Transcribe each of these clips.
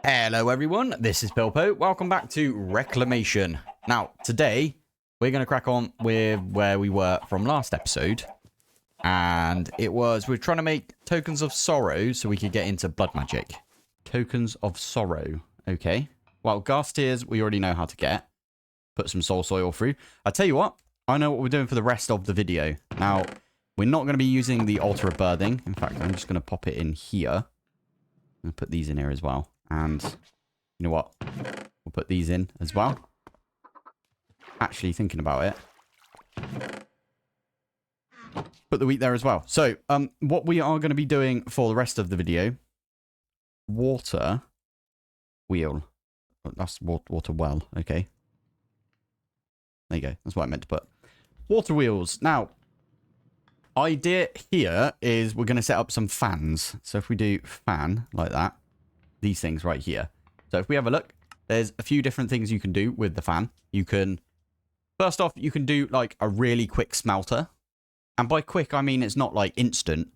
Hello everyone, this is Pilpoh. Welcome back to Reclamation. Now, today, we're going to crack on with where we were from last episode. And we're trying to make tokens of sorrow so we could get into blood magic. Tokens of sorrow. Okay. Well, gas tears, we already know how to get. Put some soul soil through. I tell you what, I know what we're doing for the rest of the video. Now, we're not going to be using the altar of birthing. In fact, I'm just going to pop it in here. I'm going to put these in here as well. And you know what? We'll put these in as well. Actually thinking about it. Put the wheat there as well. So, what we are going to be doing for the rest of the video. Water wheel. That's water well. Okay. There you go. That's what I meant to put. Water wheels. Now, idea here is we're going to set up some fans. So if we do fan like that. These things right here. So if we have a look, there's a few different things you can do with the fan. You can, first off, you can do like a really quick smelter. And by quick, I mean it's not like instant.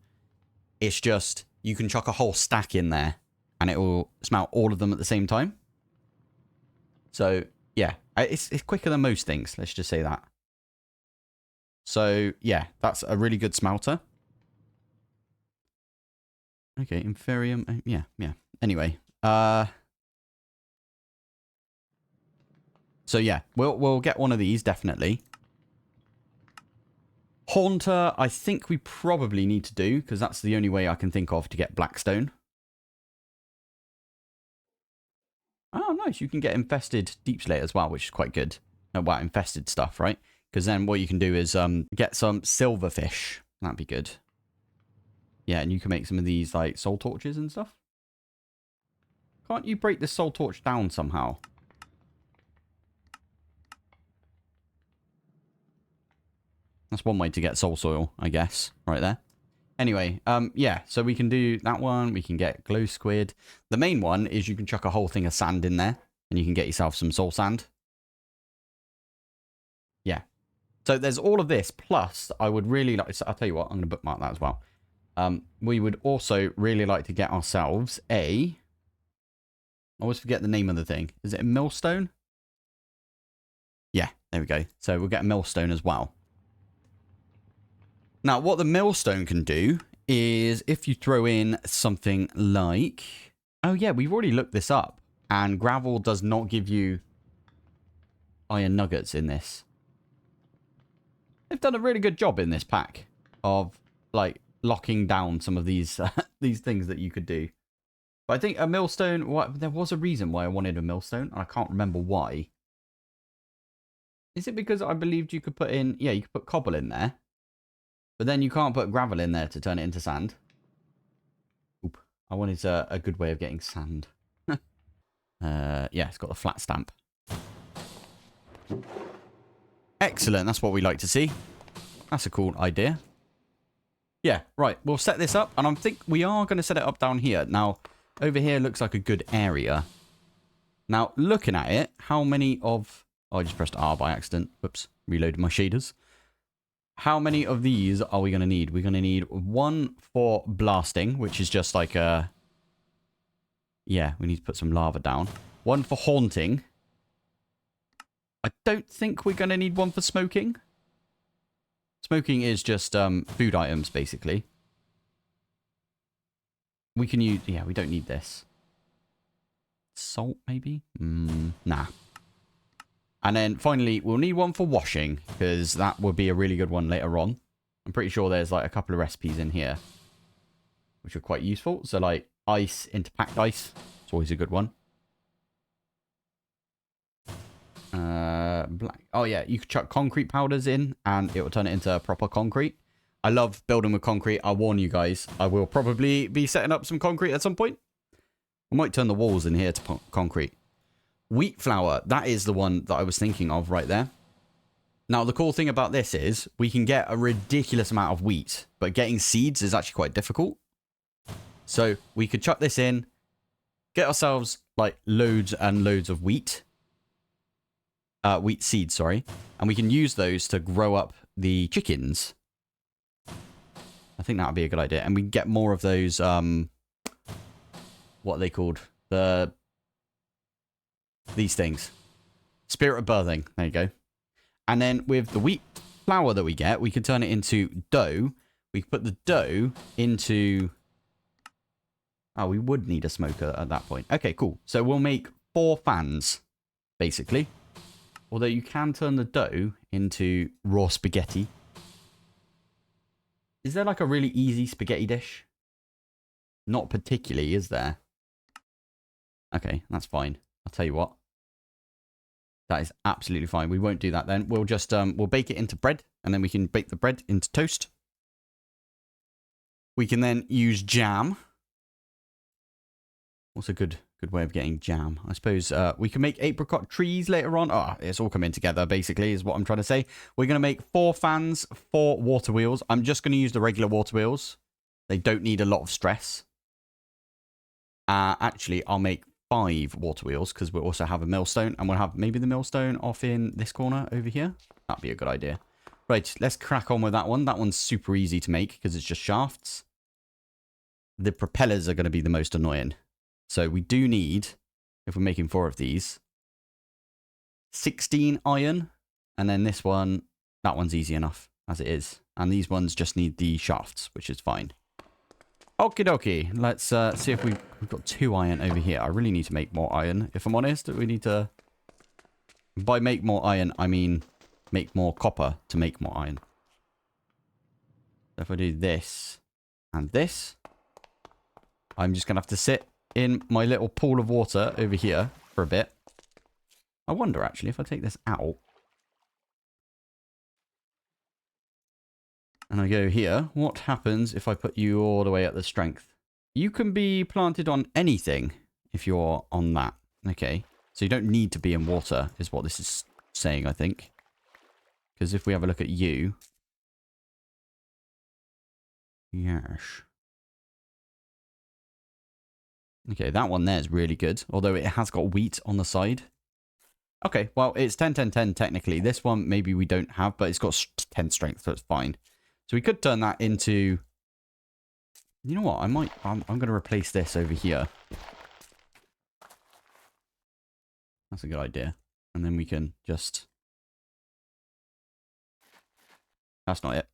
It's just, you can chuck a whole stack in there and it will smelt all of them at the same time. So yeah, it's quicker than most things. Let's just say that. So yeah, that's a really good smelter. Okay, Inferium. Yeah. Anyway, so yeah, we'll get one of these definitely. Haunter, I think we probably need to do because that's the only way I can think of to get Blackstone. Oh, nice! You can get infested deep slate as well, which is quite good. Well, infested stuff, right? Because then what you can do is get some silverfish. That'd be good. Yeah, and you can make some of these like soul torches and stuff. Can't you break this soul torch down somehow? That's one way to get soul soil, I guess, right there. Anyway, yeah, so we can do that one. We can get glow squid. The main one is you can chuck a whole thing of sand in there and you can get yourself some soul sand. Yeah. So there's all of this. Plus, I would really like, I'll tell you what, I'm going to bookmark that as well. We would also really like to get ourselves a... I always forget the name of the thing. Is it a millstone? Yeah, there we go. So we'll get a millstone as well. Now, what the millstone can do is if you throw in something like... Oh, yeah, we've already looked this up. And gravel does not give you iron nuggets in this. They've done a really good job in this pack of, like, locking down some of these these things that you could do. But I think a millstone, there was a reason why I wanted a millstone. I can't remember why. Is it because I believed you could put in... Yeah, you could put cobble in there. But then you can't put gravel in there to turn it into sand. Oop. I wanted a good way of getting sand. Yeah, it's got a flat stamp. Excellent. That's what we like to see. That's a cool idea. Yeah, right. We'll set this up. And I think we are going to set it up down here. Now... Over here looks like a good area. Now, looking at it, how many of... Oh, I just pressed R by accident. Whoops. Reloaded my shaders. How many of these are we going to need? We're going to need one for blasting, which is just like a... Yeah, we need to put some lava down. One for haunting. I don't think we're going to need one for smoking. Smoking is just food items, basically. We can use... Yeah, we don't need this. Salt, maybe? Nah. And then, finally, we'll need one for washing. Because that would be a really good one later on. I'm pretty sure there's, like, a couple of recipes in here. Which are quite useful. So, like, ice into packed ice. It's always a good one. Black. Oh, yeah. You could chuck concrete powders in. And it will turn it into proper concrete. I love building with concrete. I warn you guys, I will probably be setting up some concrete at some point. I might turn the walls in here to concrete. Wheat flour, that is the one that I was thinking of right there. Now, the cool thing about this is we can get a ridiculous amount of wheat, but getting seeds is actually quite difficult. So we could chuck this in, get ourselves like loads and loads of wheat. Wheat seeds, sorry. And we can use those to grow up the chickens. I think that would be a good idea. And we can get more of those, what are they called? The these things. Spirit of birthing. There you go. And then with the wheat flour that we get, we can turn it into dough. We can put the dough into... Oh, we would need a smoker at that point. Okay, cool. So we'll make 4 fans, basically. Although you can turn the dough into raw spaghetti. Is there like a really easy spaghetti dish? Not particularly, is there? Okay, that's fine. I'll tell you what. That is absolutely fine. We won't do that then. We'll just we'll bake it into bread, and then we can bake the bread into toast. We can then use jam. What's a good way of getting jam? I suppose we can make apricot trees later on. Oh, it's all coming together, basically, is what I'm trying to say. We're going to make 4 fans, 4 water wheels. I'm just going to use the regular water wheels. They don't need a lot of stress. Actually, I'll make 5 water wheels because we'll also have a millstone, and we'll have maybe the millstone off in this corner over here. That'd be a good idea. Right, let's crack on with that one. That one's super easy to make because it's just shafts. The propellers are going to be the most annoying. So we do need, if we're making 4 of these, 16 iron. And then this one, that one's easy enough as it is. And these ones just need the shafts, which is fine. Okie dokie. Let's see if we've got 2 iron over here. I really need to make more iron. If I'm honest, we need to... By make more iron, I mean make more copper to make more iron. So if I do this and this, I'm just going to have to sit in my little pool of water over here for a bit. I wonder, actually, if I take this out and I go here, what happens if I put you all the way at the strength? You can be planted on anything if you're on that. Okay. So you don't need to be in water, is what this is saying, I think. Because if we have a look at you... Yes. Okay, that one there is really good. Although it has got wheat on the side. Okay, well, it's 10, 10, 10 technically. This one maybe we don't have, but it's got 10 strength, so it's fine. So we could turn that into... You know what? I'm going to replace this over here. That's a good idea. And then we can just... That's not it.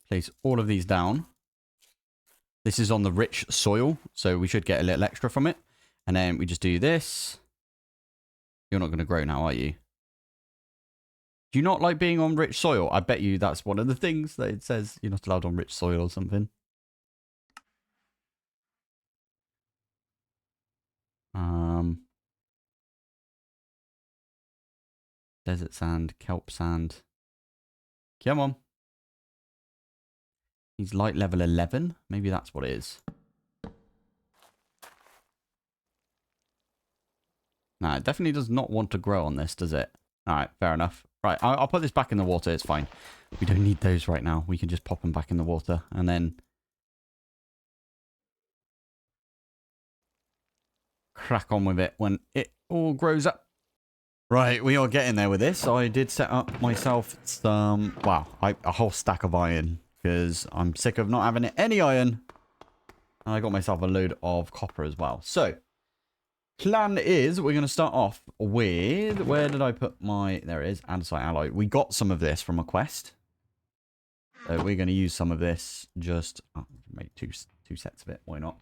Place all of these down. This is on the rich soil, so we should get a little extra from it. And then we just do this. You're not going to grow now, are you? Do you not like being on rich soil? I bet you that's one of the things that it says you're not allowed on rich soil or something. Desert sand, kelp sand. Come on. He's light level 11. Maybe that's what it is. No, it definitely does not want to grow on this, does it? Alright, fair enough. Right, I'll put this back in the water. It's fine. We don't need those right now. We can just pop them back in the water. And then... crack on with it when it all grows up. Right, we are getting there with this. I did set up myself some... Wow, a whole stack of iron. Because I'm sick of not having any iron. And I got myself a load of copper as well. So, plan is we're going to start off with... Where did I put my... There it is. Andesite alloy. We got some of this from a quest. So we're going to use some of this. Just make two sets of it. Why not?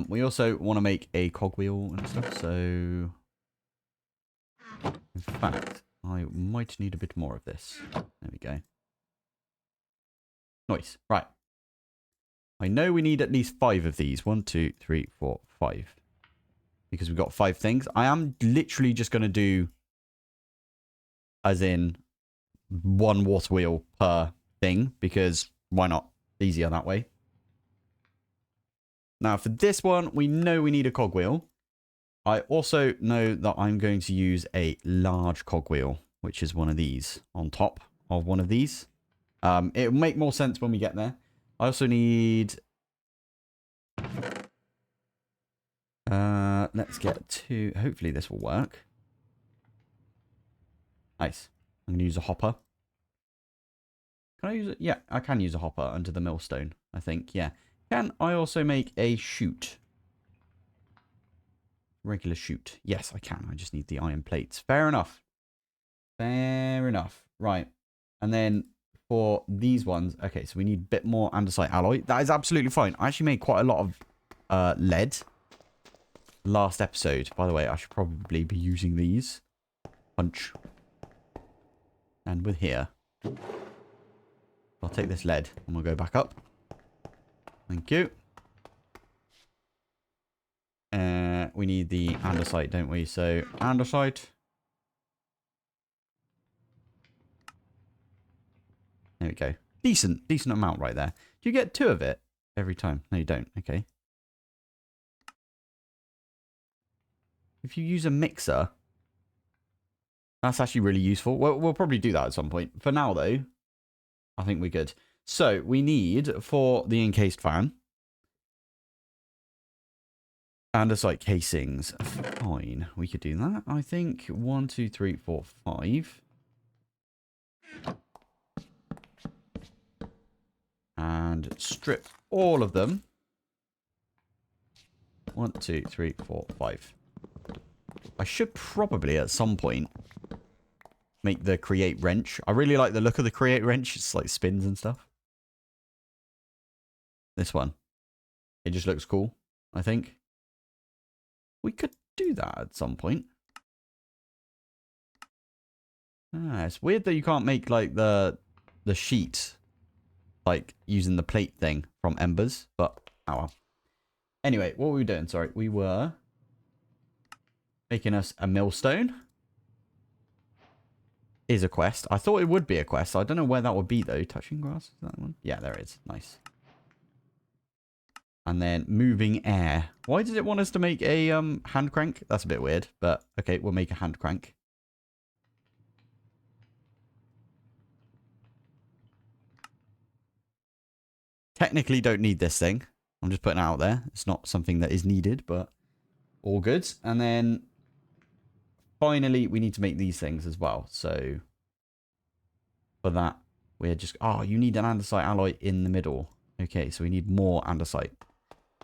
We also want to make a cogwheel and stuff. So, in fact, I might need a bit more of this. There we go. Nice. Right. I know we need at least 5 of these. 1, 2, 3, 4, 5. Because we've got 5 things. I am literally just going to do, as in, 1 water wheel per thing. Because why not? Easier that way. Now, for this one, we know we need a cogwheel. I also know that I'm going to use a large cogwheel, which is one of these on top of one of these. It'll make more sense when we get there. I also need... let's get to... Hopefully this will work. Nice. I'm going to use a hopper. Can I use it? Yeah, I can use a hopper under the millstone, I think. Yeah. Can I also make a chute? regular chute. Yes, I can. I just need the iron plates. Fair enough. Fair enough. Right. And then for these ones, okay, so we need a bit more andesite alloy. That is absolutely fine. I actually made quite a lot of lead last episode. By the way, I should probably be using these. Punch. And with here. I'll take this lead and we'll go back up. Thank you. We need the andesite, don't we? So, andesite. There we go. Decent amount right there. Do you get 2 of it every time? No, you don't. Okay. If you use a mixer, that's actually really useful. Well, we'll probably do that at some point. For now, though, I think we're good. So, we need, for the encased fan, andesite casings. Fine. We could do that. I think 1, 2, 3, 4, 5. And strip all of them. 1, 2, 3, 4, 5. I should probably at some point make the create wrench. I really like the look of the create wrench. It's like spins and stuff. This one. It just looks cool, I think. We could do that at some point. Ah, it's weird that you can't make like the sheet like using the plate thing from embers, but oh well. Anyway, what were we doing? Sorry, we were making us a millstone. Is a quest. I thought it would be a quest. I don't know where that would be though. Touching grass, is that one? Yeah, there it is. Nice. And then moving air. Why does it want us to make a hand crank? That's a bit weird, but okay, we'll make a hand crank. Technically don't need this thing. I'm just putting it out there. It's not something that is needed, but all good. And then finally, we need to make these things as well. So for that, we're just... Oh, you need an andesite alloy in the middle. Okay, so we need more andesite.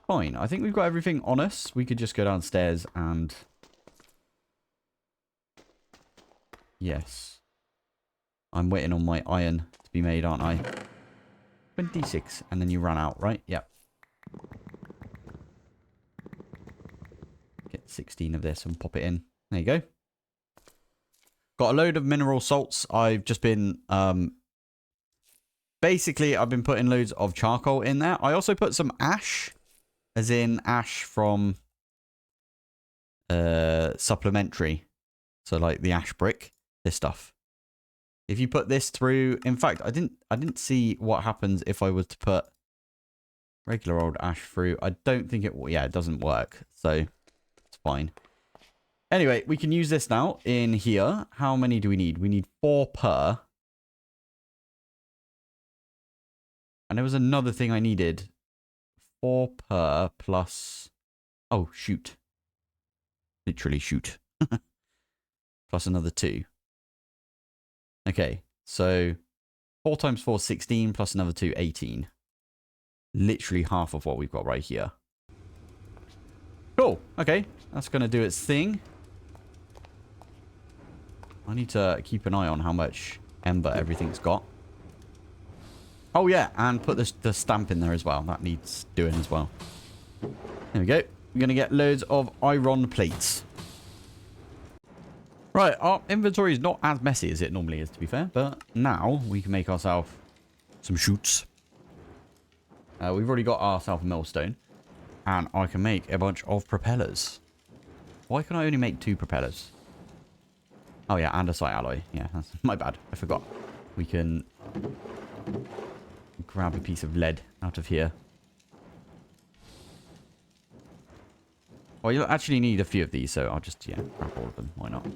Fine. I think we've got everything on us. We could just go downstairs and... Yes. I'm waiting on my iron to be made, aren't I? 26. And then you run out, right? Yep. Get 16 of this and pop it in. There you go. Got a load of mineral salts. I've just been... basically, I've been putting loads of charcoal in there. I also put some ash. As in ash from... supplementary. So like the ash brick. This stuff. If you put this through... In fact, I didn't see what happens if I was to put regular old ash through. I don't think it... Yeah, it doesn't work. So, it's fine. Anyway, we can use this now in here. How many do we need? We need 4 per. And there was another thing I needed. 4 per plus... Oh, shoot. Literally shoot. Plus another 2. Okay, so 4 times 4 is 16, plus another 2, 18. Literally half of what we've got right here. Cool, okay. That's going to do its thing. I need to keep an eye on how much ember everything's got. Oh yeah, and put the stamp in there as well. That needs doing as well. There we go. We're going to get loads of iron plates. Right, our inventory is not as messy as it normally is, to be fair. But now we can make ourselves some chutes. We've already got ourselves a millstone. And I can make a bunch of propellers. Why can I only make 2 propellers? Oh yeah, andesite alloy. Yeah, that's my bad. I forgot. We can grab a piece of lead out of here. Well, you'll actually need a few of these, so I'll just, yeah, grab all of them. Why not?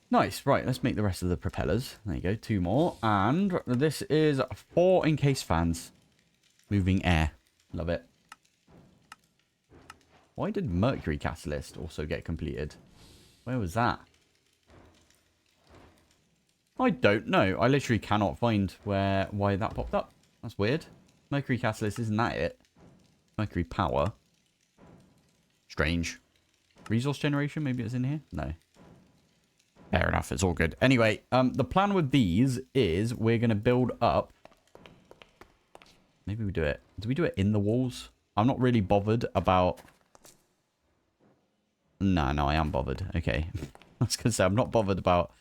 Nice. Right, let's make the rest of the propellers. There you go. 2 more. And this is 4 encased fans. Moving air. Love it. Why did Mercury Catalyst also get completed? Where was that? I don't know. I literally cannot find why that popped up. That's weird. Mercury Catalyst, isn't that it? Mercury Power. Strange. Resource generation? Maybe it's in here? No. Fair enough. It's all good. Anyway, the plan with these is we're going to build up. Maybe we do it. Do we do it in the walls? I'm not really bothered about... No, I am bothered. Okay. I was going to say, I'm not bothered about,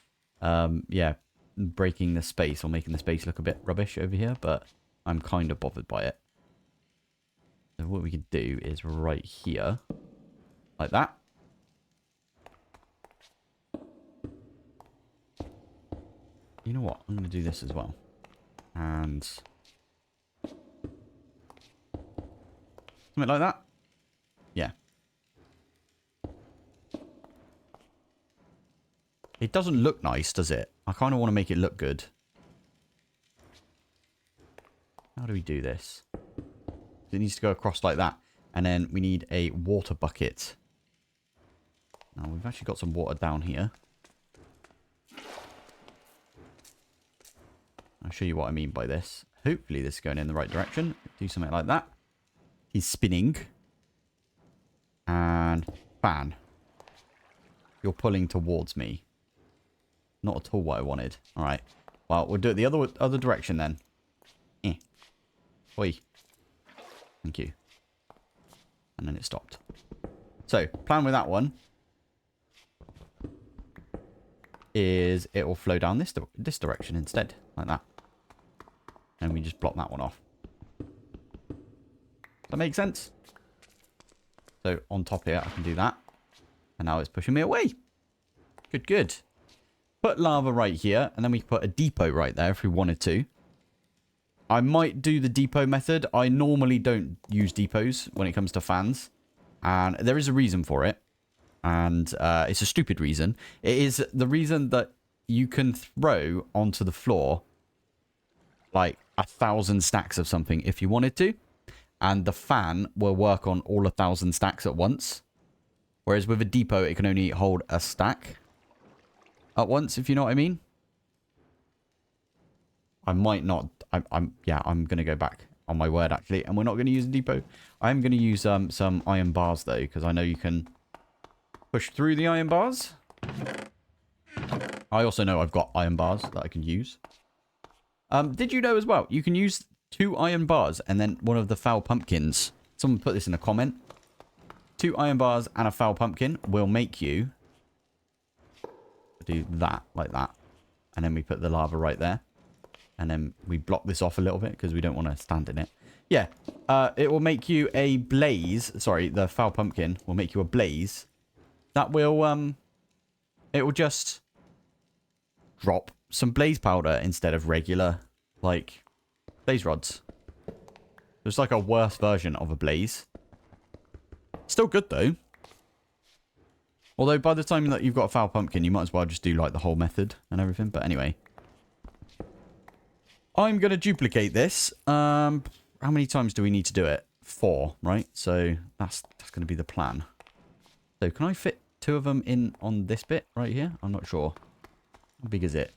yeah, breaking the space or making the space look a bit rubbish over here, but I'm kind of bothered by it. So what we can do is right here, like that. You know what? I'm going to do this as well. And something like that. Yeah. It doesn't look nice, does it? I kind of want to make it look good. How do we do this? It needs to go across like that. And then we need a water bucket. Now, we've actually got some water down here. I'll show you what I mean by this. Hopefully this is going in the right direction. Do something like that. He's spinning. And fan. You're pulling towards me. Not at all what I wanted. Alright. Well, we'll do it the other direction then. Oi. Thank you. And then it stopped. So, plan with that one is it will flow down this direction instead. Like that. And we just block that one off. Does that make sense? So, on top here, I can do that. And now it's pushing me away. Good, good. Put lava right here. And then we can put a depot right there if we wanted to. I might do the depot method. I normally don't use depots when it comes to fans. And there is a reason for it. And it's a stupid reason. It is the reason that you can throw onto the floor like 1,000 stacks of something if you wanted to. And the fan will work on all 1,000 stacks at once. Whereas with a depot, it can only hold a stack at once, if you know what I mean. I might not. I'm going to go back on my word, actually. And we're not going to use a depot. I'm going to use some iron bars, though, because I know you can push through the iron bars. I also know I've got iron bars that I can use. Did you know as well, you can use 2 iron bars and then one of the foul pumpkins. Someone put this in a comment. 2 iron bars and a foul pumpkin will make you do that, like that. And then we put the lava right there. And then we block this off a little bit because we don't want to stand in it. Yeah, it will make you a blaze. Sorry, the foul pumpkin will make you a blaze. That will, it will just drop some blaze powder instead of regular, like, blaze rods. It's like a worse version of a blaze. Still good, though. Although, by the time that you've got a foul pumpkin, you might as well just do, like, the whole method and everything. But anyway. I'm going to duplicate this. How many times do we need to do it? 4, right? So, that's going to be the plan. So, can I fit 2 of them in on this bit right here? I'm not sure. How big is it?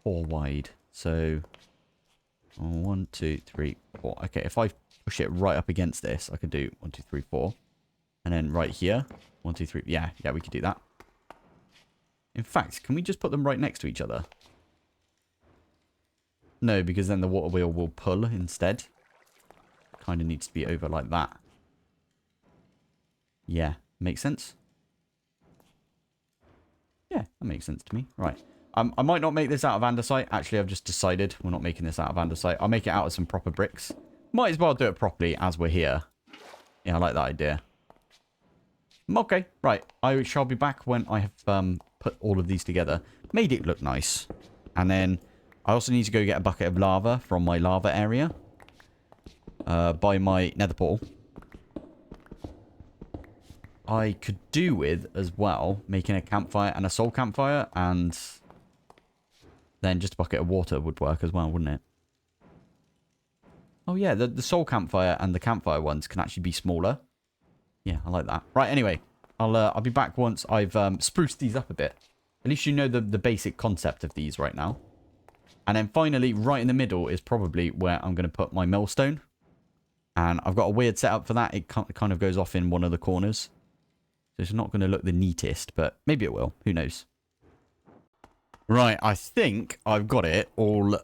4 wide. So, 1, 2, 3, 4. Okay, if I push it right up against this, I can do 1, 2, 3, 4. And then right here, 1, 2, 3. Yeah, we could do that. In fact, can we just put them right next to each other? No, because then the water wheel will pull instead. Kind of needs to be over like that. Yeah, makes sense? Yeah, that makes sense to me. Right. I might not make this out of andesite. Actually, I've just decided we're not making this out of andesite. I'll make it out of some proper bricks. Might as well do it properly as we're here. Yeah, I like that idea. Okay, right. I shall be back when I have put all of these together. Made it look nice. And then I also need to go get a bucket of lava from my lava area. By my nether portal. I could do with, as well, making a campfire and a soul campfire. And then just a bucket of water would work as well, wouldn't it? Oh, yeah. The soul campfire and the campfire ones can actually be smaller. Yeah, I like that. Right, anyway. I'll be back once I've spruced these up a bit. At least you know the basic concept of these right now. And then finally, right in the middle is probably where I'm going to put my millstone. And I've got a weird setup for that. It kind of goes off in one of the corners. So it's not going to look the neatest, but maybe it will. Who knows? Right, I think I've got it all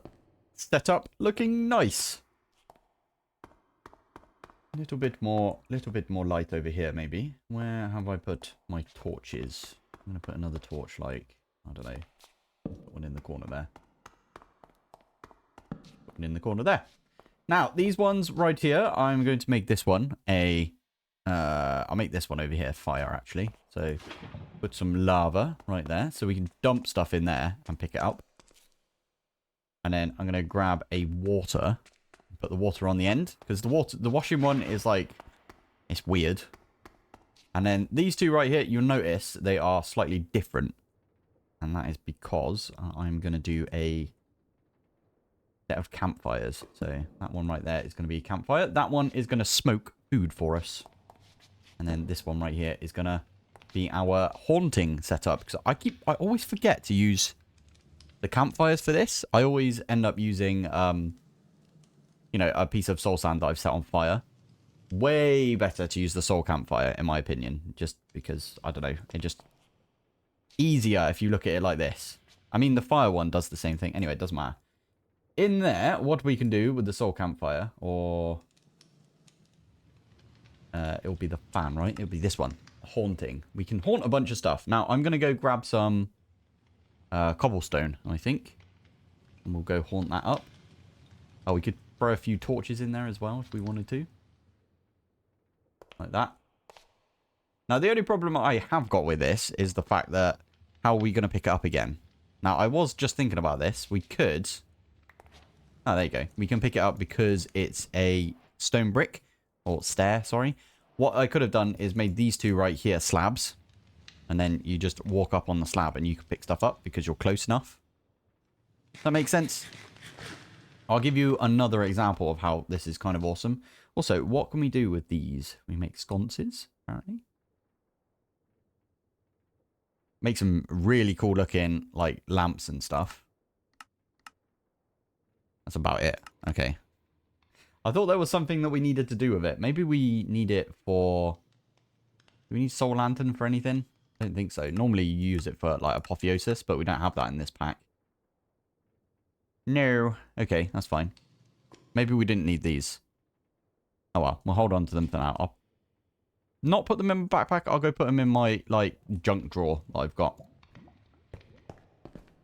set up looking nice. A little bit more light over here, maybe. Where have I put my torches? I'm going to put another torch, like, I don't know. Put one in the corner there. Put one in the corner there. Now, these ones right here, I'm going to make this one I'll make this one over here fire, actually. So, put some lava right there. So we can dump stuff in there and pick it up. And then I'm going to grab a water. Put the water on the end. Because the washing one is like, it's weird. And then these two right here, you'll notice they are slightly different. And that is because I'm going to do a set of campfires. So that one right there is going to be a campfire. That one is going to smoke food for us. And then this one right here is going to be our haunting setup. Because I always forget to use the campfires for this. I always end up using, you know, a piece of soul sand that I've set on fire. Way better to use the soul campfire, in my opinion. Just because, I don't know, it just easier if you look at it like this. I mean, the fire one does the same thing. Anyway, it doesn't matter. In there, what we can do with the soul campfire, or it'll be the fan, right? It'll be this one, haunting. We can haunt a bunch of stuff. Now, I'm going to go grab some cobblestone, I think. And we'll go haunt that up. Oh, we could throw a few torches in there as well if we wanted to. Like that. Now, the only problem I have got with this is the fact that how are we going to pick it up again? Now, I was just thinking about this. We could... Oh, there you go. We can pick it up because it's a stone brick. Or stair, sorry. What I could have done is made these two right here slabs. And then you just walk up on the slab and you can pick stuff up because you're close enough. Does that make sense? I'll give you another example of how this is kind of awesome. Also, what can we do with these? We make sconces, apparently. Make some really cool looking, like, lamps and stuff. That's about it. Okay. I thought there was something that we needed to do with it. Maybe we need it for... Do we need soul lantern for anything? I don't think so. Normally you use it for, like, apotheosis, but we don't have that in this pack. No. Okay, that's fine. Maybe we didn't need these. Oh well, we'll hold on to them for now. I'll not put them in my backpack. I'll go put them in my, like, junk drawer that I've got.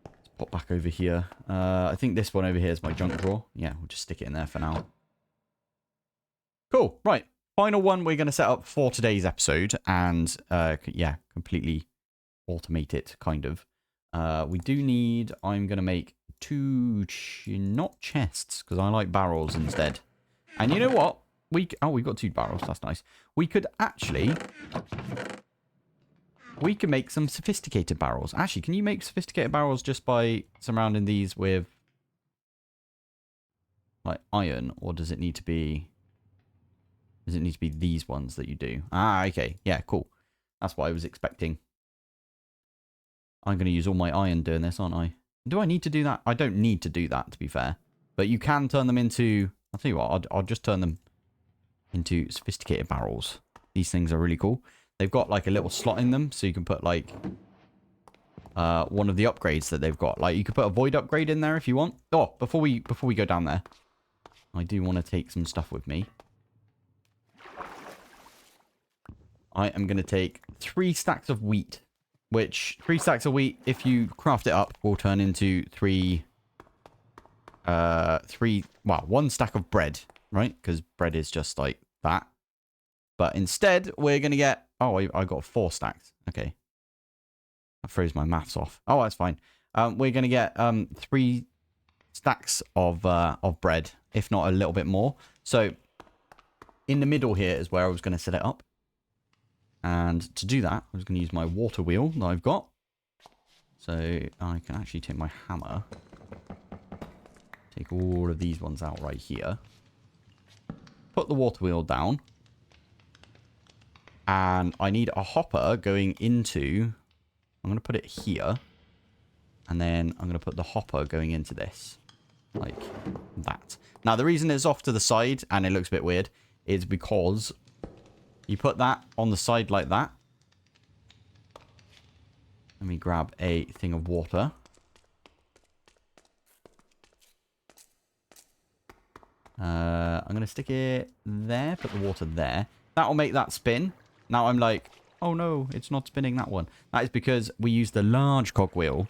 Let's pop back over here. I think this one over here is my junk drawer. Yeah, we'll just stick it in there for now. Cool. Right. Final one we're going to set up for today's episode. And, yeah, completely automate it, kind of. We do need... I'm going to make not chests, because I like barrels instead. And you know what? We've got 2 barrels. That's nice. We could actually... We can make some sophisticated barrels. Actually, can you make sophisticated barrels just by surrounding these with... like, iron? Or does it need to be... Does it need to be these ones that you do? Ah, okay. Yeah, cool. That's what I was expecting. I'm going to use all my iron doing this, aren't I? Do I need to do that? I don't need to do that, to be fair. But you can turn them into... I'll tell you what, I'll just turn them into sophisticated barrels. These things are really cool. They've got, like, a little slot in them, so you can put, like, one of the upgrades that they've got. Like, you could put a void upgrade in there if you want. Oh, before we go down there, I do want to take some stuff with me. I am going to take 3 stacks of wheat. Which, 3 stacks of wheat, if you craft it up, will turn into 1 stack of bread, right? Because bread is just like that. But instead, we're going to get... Oh, I got 4 stacks. Okay. I froze my maths off. Oh, that's fine. We're going to get 3 stacks of bread, if not a little bit more. So, in the middle here is where I was going to set it up. And to do that, I'm just going to use my water wheel that I've got. So I can actually take my hammer. Take all of these ones out right here. Put the water wheel down. And I need a hopper going into... I'm going to put it here. And then I'm going to put the hopper going into this. Like that. Now, the reason it's off to the side and it looks a bit weird is because you put that on the side like that. Let me grab a thing of water. I'm going to stick it there, put the water there. That'll make that spin. Now I'm like, oh no, it's not spinning that one. That is because we use the large cogwheel.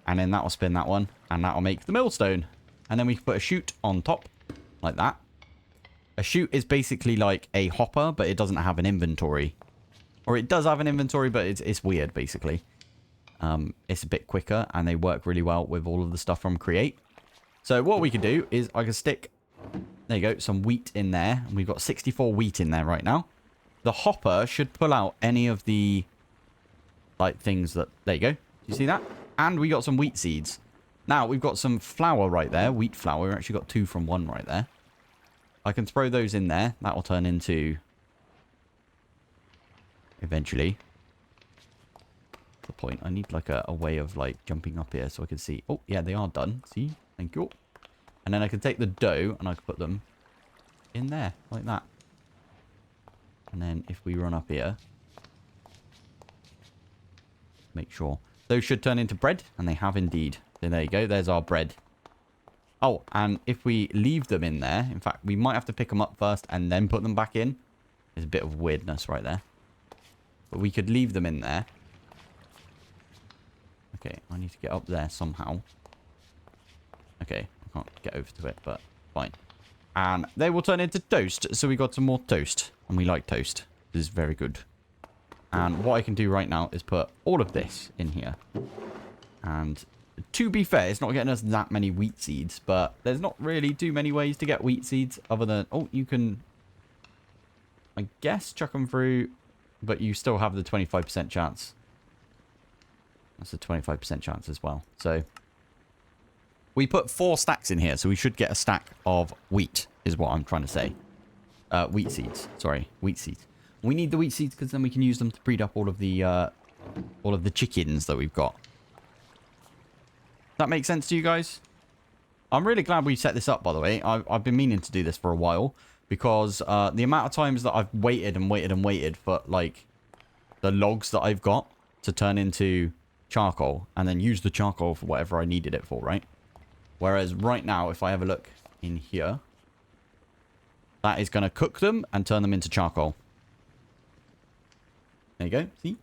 And then that'll spin that one. And that'll make the millstone. And then we can put a chute on top. Like that. A chute is basically like a hopper, but it doesn't have an inventory. Or it does have an inventory, but it's weird, basically. It's a bit quicker, and they work really well with all of the stuff from Create. So what we can do is I can stick, there you go, some wheat in there. And we've got 64 wheat in there right now. The hopper should pull out any of the, like, things that, there you go. You see that? And we got some wheat seeds. Now, we've got some flour right there. Wheat flour. We've actually got 2 from 1 right there. I can throw those in there. That will turn into... eventually. The point. I need, like, a way of, like, jumping up here so I can see. Oh, yeah, they are done. See? Thank you. And then I can take the dough and I can put them in there. Like that. And then if we run up here... make sure... those should turn into bread, and they have indeed. So there you go, there's our bread. Oh, and if we leave them in there, in fact, we might have to pick them up first and then put them back in. There's a bit of weirdness right there. But we could leave them in there. Okay, I need to get up there somehow. Okay, I can't get over to it, but fine. And they will turn into toast, so we got some more toast. And we like toast. This is very good. And what I can do right now is put all of this in here. And to be fair, it's not getting us that many wheat seeds. But there's not really too many ways to get wheat seeds other than... oh, you can, I guess, chuck them through. But you still have the 25% chance. That's a 25% chance as well. So we put 4 stacks in here. So we should get a stack of wheat is what I'm trying to say. Wheat seeds. Sorry, wheat seeds. We need the wheat seeds because then we can use them to breed up all of the chickens that we've got. That makes sense to you guys? I'm really glad we set this up, by the way. I've been meaning to do this for a while because the amount of times that I've waited and waited and waited for, like, the logs that I've got to turn into charcoal and then use the charcoal for whatever I needed it for, right? Whereas right now, if I have a look in here, that is going to cook them and turn them into charcoal. There you go. See?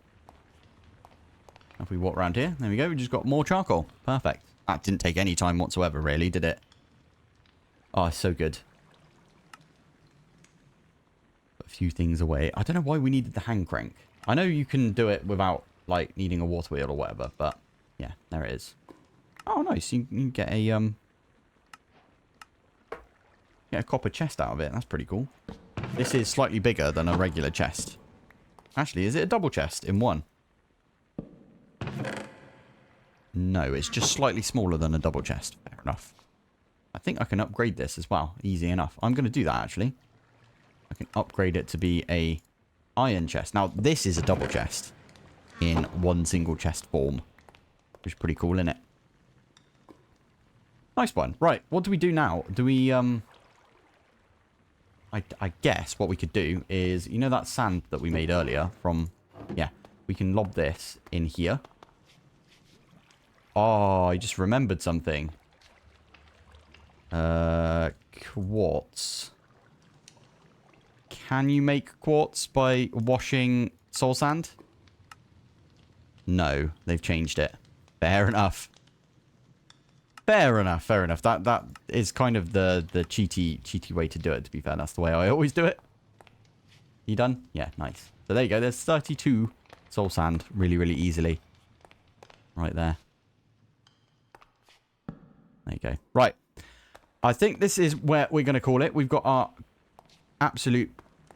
If we walk around here, there we go. We just got more charcoal. Perfect. That didn't take any time whatsoever, really, did it? Oh, it's so good. Put a few things away. I don't know why we needed the hand crank. I know you can do it without, like, needing a water wheel or whatever, but yeah, there it is. Oh, nice. You can get a copper chest out of it. That's pretty cool. This is slightly bigger than a regular chest. Actually, is it a double chest in one? No, it's just slightly smaller than a double chest. Fair enough. I think I can upgrade this as well. Easy enough. I'm going to do that, actually. I can upgrade it to be a iron chest. Now, this is a double chest in one single chest form. Which is pretty cool, isn't it? Nice one. Right, what do we do now? Do we, I guess what we could do is, you know that sand that we made earlier from... yeah, we can lob this in here. Oh, I just remembered something. Quartz. Can you make quartz by washing soul sand? No, they've changed it. Fair enough. Fair enough, fair enough. That is kind of the cheaty way to do it, to be fair. That's the way I always do it. You done? Yeah, nice. So there you go. There's 32 soul sand really, really easily. Right there. There you go. Right. I think this is where we're going to call it. We've got our absolute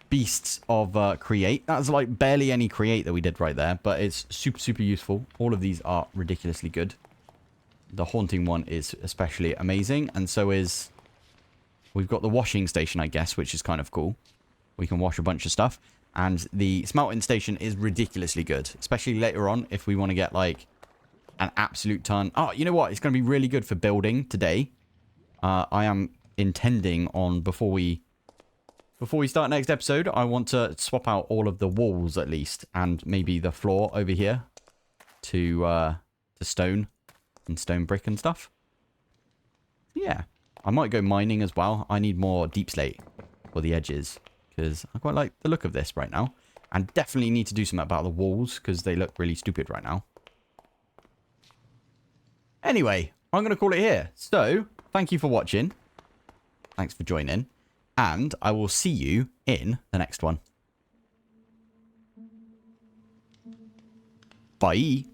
beasts of create. That's like barely any create that we did right there, but it's super, super useful. All of these are ridiculously good. The haunting one is especially amazing, and so is... we've got the washing station, I guess, which is kind of cool. We can wash a bunch of stuff. And the smelting station is ridiculously good, especially later on if we want to get, like, an absolute ton. Oh, you know what? It's going to be really good for building today. I am intending on, before we before we start next episode, I want to swap out all of the walls at least, and maybe the floor over here to stone and stone brick and stuff. Yeah, I might go mining as well. I need more deep slate for the edges because I quite like the look of this right now. And definitely need to do something about the walls because they look really stupid right now. Anyway, I'm going to call it here. So, thank you for watching. Thanks for joining. And I will see you in the next one. Bye.